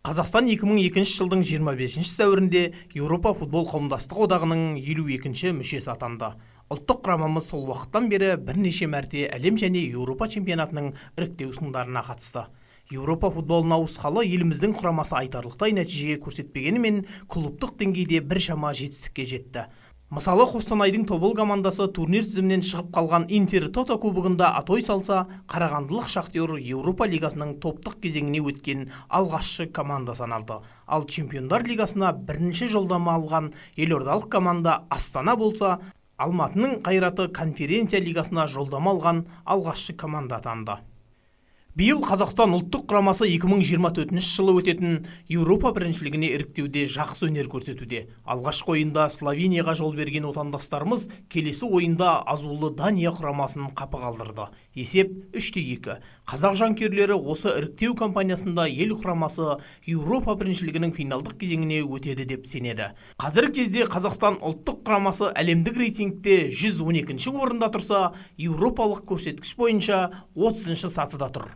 Қазақстан 2002 жылдың 25 сәуірінде Еуропа футбол қауымдастығы одағының 52-ші мүшесі атанды. Ұлттық құрамамыз сол уақыттан бері бірнеше мәрте әлем және Еуропа чемпионатының іріктеу сындарына қатысты. Еуропа футболына ауысқалы еліміздің құрамасы айтарлықтай нәтиже көрсетпегенімен, клубтық деңгейде біршама жетістікке жетті. Мысалы, Қостанайдың Тобыл командасы турнир тізімінен шығып қалған Интер Тото кубогында атой салса, Қарағандылық Шахтер Еуропа лигасының топтық кезеңіне өткен алғашқы команда саналды. Ал Чемпиондар лигасына бірінші жолдама алған елордалық команда Астана болса, Алматының Қайраты конференция лигасына жолдама алған алғашқы команда атанды. Биыл Қазақстан ұлттық құрамасы 2024 жылы өтетін Еуропа біріншілігіне іріктеуде жақсы өнер көрсетуде. Алғашқы ойында Словенияға жол берген отандастарымыз келесі ойында азулы Дания құрамасын қапы қалдырды. Есеп 3-2. Қазақ жанкүйерлері осы іріктеу кампаниясында ел құрамасы Еуропа біріншілігінің финалдық кезеңіне өтеді деп сенеді. Қазіргі кезде Қазақстан ұлттық құрамасы әлемдік рейтингте 112-ші орында тұрса, еуропалық көрсеткіш бойынша 30-шы сатыда тұр.